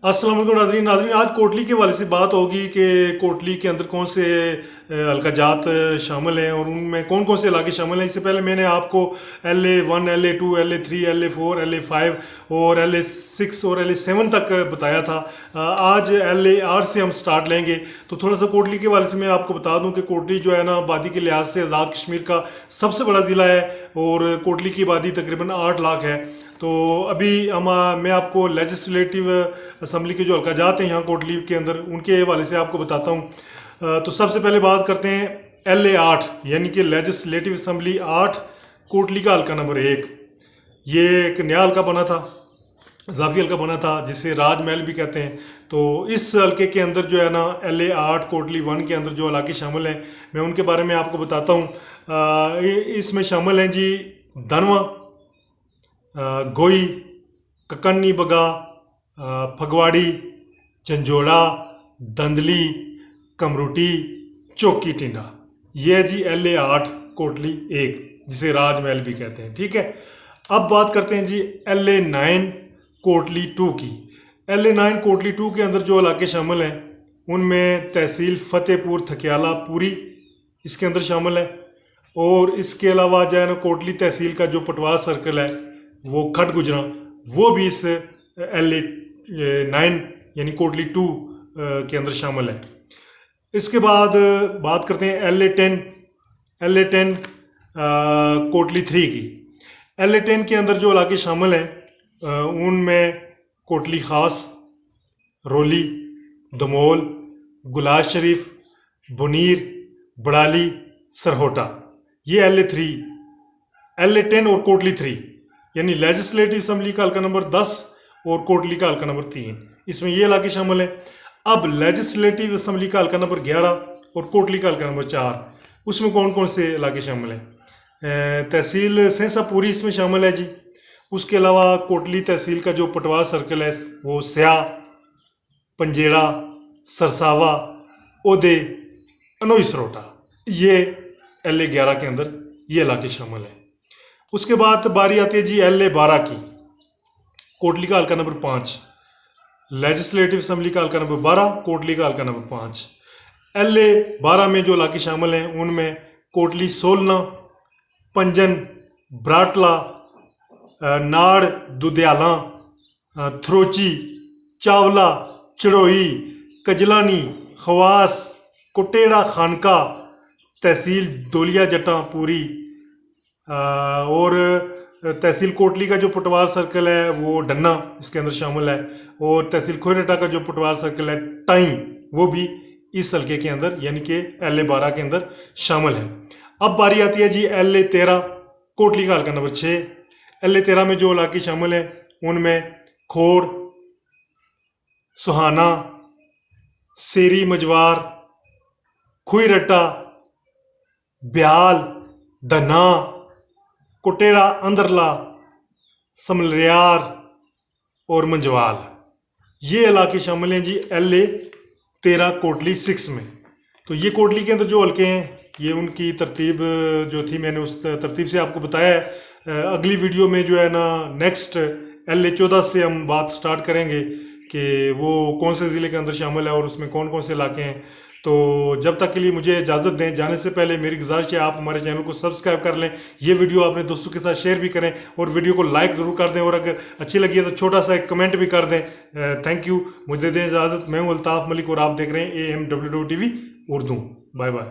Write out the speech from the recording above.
अस्सलाम वालेकुम नाज़रीन नाज़रीन आज कोटली के हवाले से बात होगी कि कोटली के अंदर कौन से हल्काजात शामिल हैं और उनमें कौन कौन से इलाके शामिल हैं। इससे पहले मैंने आपको LA1, LA2, LA3, LA4, LA5 और LA6 और LA7 तक बताया था। आज LA8 से हम स्टार्ट लेंगे। तो थोड़ा सा कोटली के हवाले से मैं आपको बता दूं कि कोटली जो है ना आबादी के लिहाज से आज़ाद कश्मीर का सबसे बड़ा ज़िला है और कोटली की आबादी तकरीबन 8 लाख है। तो अभी मैं आपको लेजिस्लेटिव असम्बली के जो हल्काजात हैं यहाँ कोटली के अंदर उनके हवाले से आपको बताता हूँ। तो सबसे पहले बात करते हैं LA8 यानी कि लेजिस्लेटिव असम्बली 8 कोटली का हल्का नंबर 1। ये एक नया हल्का बना था, इजाफी हल्का बना था जिसे राजमहल भी कहते हैं। तो इस हल्के के अंदर जो है ना LA8 कोटली 1 के अंदर जो इलाके शामिल हैं मैं उनके बारे में आपको बताता हूँ। इसमें शामिल हैं जी धनवा, गोई, ककन्नी बगा, फगवाड़ी, झंझोड़ा, दंदली, कमरूटी, चौकी टिंडा। ये है जी LA8 कोटली 1 जिसे राजमहल भी कहते हैं। ठीक है, अब बात करते हैं जी LA9 कोटली 2 की। LA9 कोटली 2 के अंदर जो इलाके शामिल हैं उनमें तहसील फतेहपुर थकियाला पूरी इसके अंदर शामिल है और इसके अलावा जो है ना कोटली तहसील का जो पटवार सर्कल है वो खट गुजरा वो भी इस LA9 यानी कोटली 2 के अंदर शामिल है। इसके बाद बात करते हैं LA10 कोटली 3 की। LA10 के अंदर जो इलाके शामिल हैं उनमें कोटली ख़ास, रोली, दमोल, गुलाज शरीफ, बुनीर, बड़ाली, सरहोटा। ये LA10 और कोटली 3 यानी लेजिस्लेटिव असम्बली का हल्का नंबर 10 और कोटली का हल्का नंबर 3, इसमें ये इलाके शामिल हैं। अब लेजिस्लेटिव असम्बली का हल्का नंबर 11 और कोटली का हल्का नंबर 4, उसमें कौन कौन से इलाके शामिल हैं? तहसील सेंसा पूरी इसमें शामिल है जी। उसके अलावा कोटली तहसील का जो पटवार सर्कल है वो स्याह, पंजेड़ा, सरसावा, ओदे, अनोई सरोटा, ये LA11 के अंदर ये इलाके शामिल हैं। उसके बाद बारी आती है जी LA12 की। कोटली का हल्का नंबर 5, लेजिस्लेटिव असम्बली का हल्का नंबर 12, कोटली का हल्का नंबर 5। LA12 में जो इलाके शामिल हैं उनमें कोटली सोलना, पंजन, ब्राटला, नाड़ दुदयाला, थ्रोची, चावला, चड़ोई, कजलानी, खवास, कोटेड़ा खानका, तहसील दौलिया जटा पूरी और तहसील कोटली का जो पटवार सर्कल है वो डन्ना इसके अंदर शामिल है और तहसील खोरटा का जो पटवार सर्कल है टाई वो भी इस हल्के के अंदर यानी कि LA12 के अंदर शामिल है। अब बारी आती है जी LA13 कोटली का हल्का नंबर 6। LA13 में जो इलाके शामिल हैं उनमें खोड़, सुहाना, सेरी मजवार, खुईरटा, ब्याल, धना, कोटेड़ा अंदरला, समलरियार और मंजवाल, ये इलाके शामिल हैं जी LA13 कोटली 6 में। तो ये कोटली के अंदर जो हल्के हैं ये उनकी तरतीब जो थी मैंने उस तरतीब से आपको बताया है। अगली वीडियो में जो है ना नेक्स्ट LA14 से हम बात स्टार्ट करेंगे कि वो कौन से ज़िले के अंदर शामिल है और उसमें कौन कौन से इलाके हैं। तो जब तक के लिए मुझे इजाज़त दें। जाने से पहले मेरी गुजारिश है आप हमारे चैनल को सब्सक्राइब कर लें, ये वीडियो अपने दोस्तों के साथ शेयर भी करें और वीडियो को लाइक ज़रूर कर दें और अगर अच्छी लगी है तो छोटा सा एक कमेंट भी कर दें। थैंक यू, मुझे दें इजाज़त। मैं हूँ अल्ताफ़ मलिक और आप देख रहे हैं AMWW TV Urdu. Bye bye.